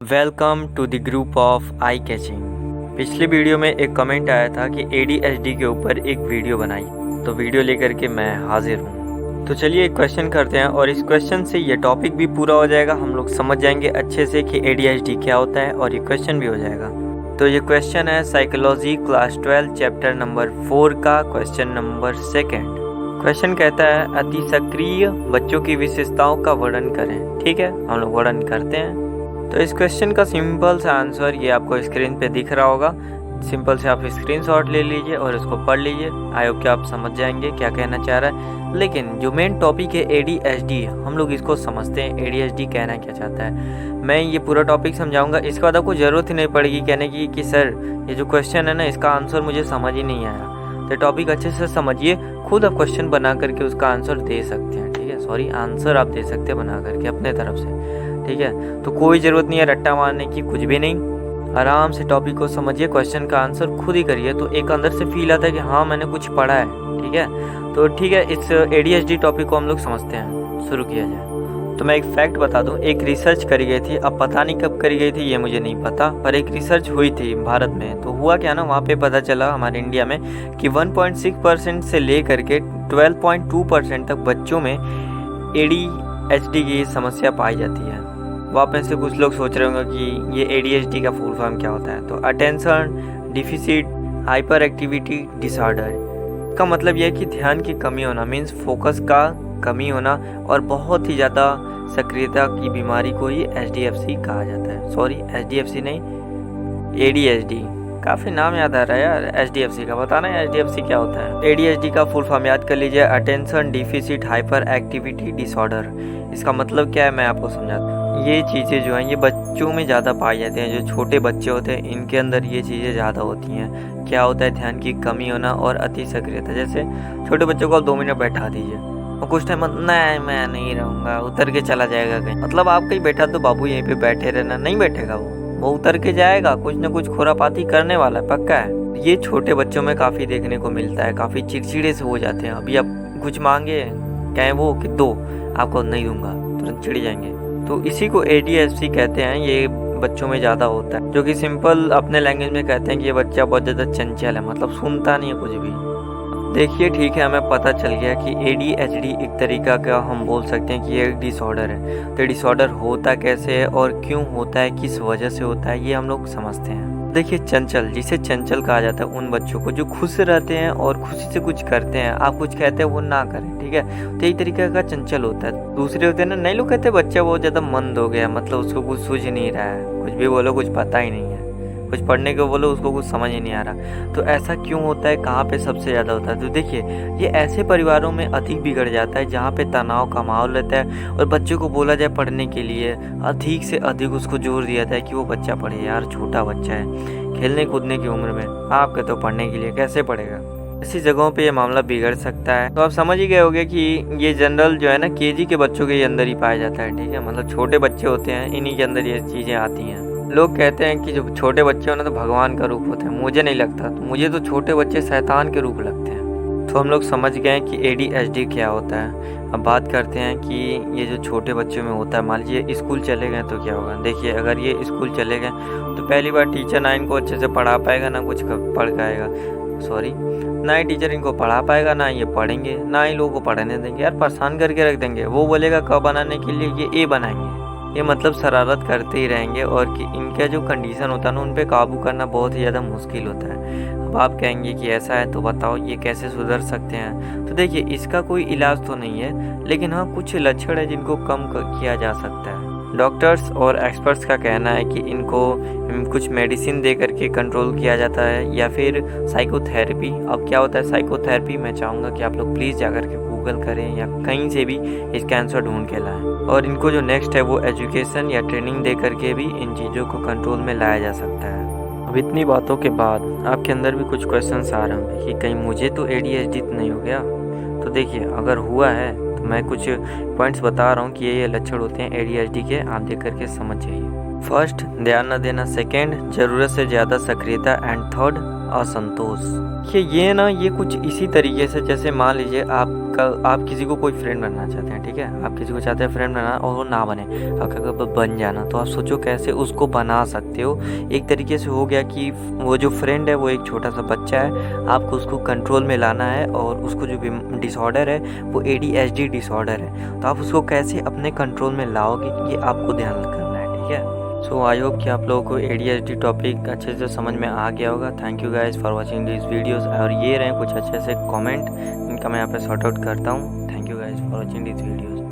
Welcome to the group of eye catching. पिछले video में एक कमेंट आया था कि ADHD के ऊपर एक वीडियो बनाई, तो वीडियो लेकर के मैं हाजिर हूँ। तो चलिए एक क्वेश्चन करते हैं और इस क्वेश्चन से ये टॉपिक भी पूरा हो जाएगा, हम लोग समझ जाएंगे अच्छे से कि ADHD क्या होता है और ये क्वेश्चन भी हो जाएगा। तो ये क्वेश्चन है साइकोलॉजी क्लास 12 चैप्टर नंबर 4 का क्वेश्चन नंबर 2। क्वेश्चन कहता है अति सक्रिय बच्चों की विशेषताओं का वर्णन करें। ठीक है, हम लोग वर्णन करते हैं। तो इस क्वेश्चन का सिंपल सा आंसर ये आपको स्क्रीन पे दिख रहा होगा। सिंपल से आप स्क्रीनशॉट ले लीजिए और इसको पढ़ लीजिए। आई होप कि आप समझ जाएंगे क्या कहना चाह रहा है। लेकिन जो मेन टॉपिक है ADHD, हम लोग इसको समझते हैं ADHD कहना क्या चाहता है। मैं ये पूरा टॉपिक समझाऊंगा, इसके बाद आपको ज़रूरत ही नहीं पड़ेगी कहने की कि सर ये जो क्वेश्चन है ना इसका आंसर मुझे समझ ही नहीं आया। तो टॉपिक अच्छे से समझिए, खुद आप क्वेश्चन बना करके उसका आंसर दे सकते हैं। ठीक है, सॉरी आंसर आप दे सकते हैं बना करके अपने तरफ से। ठीक है, तो कोई ज़रूरत नहीं है रट्टा मारने की, कुछ भी नहीं। आराम से टॉपिक को समझिए, क्वेश्चन का आंसर खुद ही करिए, तो एक अंदर से फील आता है कि हाँ मैंने कुछ पढ़ा है। ठीक है, तो ठीक है, इस ADHD टॉपिक को हम लोग समझते हैं। शुरू किया जाए। तो मैं एक फैक्ट बता दूं, एक रिसर्च करी गई थी, अब पता नहीं कब करी गई थी ये मुझे नहीं पता, पर एक रिसर्च हुई थी भारत में। तो हुआ क्या ना, वहाँ पे पता चला हमारे इंडिया में कि 1.6% से लेकर के 12.2% तक बच्चों में ADHD की समस्या पाई जाती है। वहाँ पे से कुछ लोग सोच रहे होंगे कि ये ADHD का फुल फॉर्म क्या होता है। तो attention deficit hyper activity disorder का मतलब यह है कि ध्यान की कमी होना, मीन्स फोकस का कमी होना और बहुत ही ज़्यादा सक्रियता की बीमारी को ही HDFC कहा जाता है। सॉरी HDFC नहीं, ADHD। काफ़ी नाम याद आ रहा है यार, HDFC का बताना है HDFC क्या होता है। ADHD का फुल फॉर्म याद कर लीजिए, attention deficit hyper activity disorder. इसका मतलब क्या है मैं आपको समझाता हूँ। ये चीज़ें जो हैं ये बच्चों में ज़्यादा पाई जाती हैं। जो छोटे बच्चे होते हैं इनके अंदर ये चीज़ें ज़्यादा होती हैं। क्या होता है, ध्यान की कमी होना और अति सक्रियता। जैसे छोटे बच्चों को आप 2 मिनट बैठा दीजिए और कुछ टाइम नहीं मैं नहीं रहूँगा, उतर के चला जाएगा कहीं। मतलब आप कहीं बैठा तो बाबू यहीं पे बैठे रहना, नहीं बैठेगा वो उतर के जाएगा, कुछ ना कुछ खुरापाती करने वाला है, पक्का है। ये छोटे बच्चों में काफ़ी देखने को मिलता है, काफ़ी चिड़चिड़े से हो जाते हैं। अभी आप कुछ मांगे कहें वो कि दो, आपको नहीं दूंगा, तुरंत चिढ़ जाएंगे। तो इसी को ADHD कहते हैं। ये बच्चों में ज़्यादा होता है, जो कि सिंपल अपने लैंग्वेज में कहते हैं कि ये बच्चा बहुत ज़्यादा चंचल है, मतलब सुनता नहीं है कुछ भी। देखिए ठीक है, हमें पता चल गया कि ADHD एक तरीका का हम बोल सकते हैं कि ये एक डिसऑर्डर है। तो डिसऑर्डर होता कैसे है और क्यों होता है, किस वजह से होता है, ये हम लोग समझते हैं। देखिए चंचल, जिसे चंचल कहा जाता है उन बच्चों को जो खुश रहते हैं और खुशी से कुछ करते हैं, आप कुछ कहते हैं वो ना करें। ठीक है, तो एक तरीके का चंचल होता है। दूसरे होते हैं ना, नहीं लोग कहते हैं बच्चा बहुत ज़्यादा मंद हो गया, मतलब उसको कुछ सूझ नहीं रहा है, कुछ भी बोलो कुछ पता ही नहीं है, कुछ पढ़ने को बोलो उसको कुछ समझ ही नहीं आ रहा। तो ऐसा क्यों होता है, कहाँ पे सबसे ज़्यादा होता है? तो देखिए ये ऐसे परिवारों में अधिक बिगड़ जाता है जहाँ पे तनाव का माहौल रहता है और बच्चों को बोला जाए पढ़ने के लिए, अधिक से अधिक उसको जोर दिया जाता है कि वो बच्चा पढ़े। यार छोटा बच्चा है, खेलने कूदने की उम्र में, आप कहते हो पढ़ने के लिए, कैसे पढ़ेगा? ऐसी जगहों पे ये मामला बिगड़ सकता है। तो आप समझ ही गए होंगे कि ये जनरल जो है ना KG के बच्चों के अंदर ही पाया जाता है। ठीक है, मतलब छोटे बच्चे होते हैं, इन्हीं के अंदर ये चीज़ें आती हैं। लोग कहते हैं कि जो छोटे बच्चे हो ना तो भगवान का रूप होते हैं, मुझे नहीं लगता, तो मुझे तो छोटे बच्चे शैतान के रूप लगते हैं। तो हम लोग समझ गए कि ADHD क्या होता है। अब बात करते हैं कि ये जो छोटे बच्चों में होता है, मान लीजिए स्कूल चले गए तो क्या होगा। देखिए अगर ये स्कूल चले गए तो पहली बार टीचर ना इनको अच्छे से पढ़ा पाएगा, ना कुछ पढ़ पाएगा, सॉरी ना ही टीचर इनको पढ़ा पाएगा, ना ये पढ़ेंगे, ना ही लोगों को पढ़ने देंगे। यार परेशान करके रख देंगे। वो बोलेगा क बनाने के लिए ये A बनाएंगे, ये मतलब शरारत करते ही रहेंगे। और कि इनका जो कंडीशन होता है ना उन पे काबू करना बहुत ही ज़्यादा मुश्किल होता है। अब आप कहेंगे कि ऐसा है तो बताओ ये कैसे सुधर सकते हैं। तो देखिए इसका कोई इलाज तो नहीं है, लेकिन हाँ कुछ लक्षण है जिनको कम किया जा सकता है। डॉक्टर्स और एक्सपर्ट्स का कहना है कि इनको कुछ मेडिसिन दे करके कंट्रोल किया जाता है या फिर साइकोथेरेपी। अब क्या होता है साइकोथेरेपी, मैं चाहूँगा कि आप लोग प्लीज़ जाकर के गूगल करें या कहीं से भी इसका आंसर ढूंढ के लाएं। और इनको जो नेक्स्ट है वो एजुकेशन या ट्रेनिंग दे करके भी इन चीज़ों को कंट्रोल में लाया जा सकता है। अब इतनी बातों के बाद आपके अंदर भी कुछ क्वेश्चंस आ रहे होंगे कि कहीं मुझे तो ADHD नहीं हो गया। तो देखिए अगर हुआ है तो मैं कुछ पॉइंट्स बता रहा हूँ कि ये लक्षण होते हैं ADHD के, आप देख करके समझ जाइए। फर्स्ट, ध्यान न देना। सेकेंड, ज़रूरत से ज़्यादा सक्रियता। एंड थर्ड, असंतोष। ये कुछ इसी तरीके से, जैसे मान लीजिए आप आप किसी को कोई फ्रेंड बनना चाहते हैं, ठीक है, आप किसी को चाहते हैं फ्रेंड बनाना और वो ना बने, आप क्या करो बन जाना, तो आप सोचो कैसे उसको बना सकते हो। एक तरीके से हो गया कि वो जो फ्रेंड है वो एक छोटा सा बच्चा है, आपको उसको कंट्रोल में लाना है और उसको जो डिसऑर्डर है वो ADHD डिसऑर्डर है, तो आप उसको कैसे अपने कंट्रोल में लाओगे ये आपको ध्यान करना है, ठीक है। सो आई होप कि आप लोगों को ADHD टॉपिक अच्छे से समझ में आ गया होगा। Thank you guys for watching this videos. और ये रहे कुछ अच्छे से कमेंट जिनका मैं यहाँ पे सॉर्ट आउट करता हूँ। Thank you guys for watching this videos.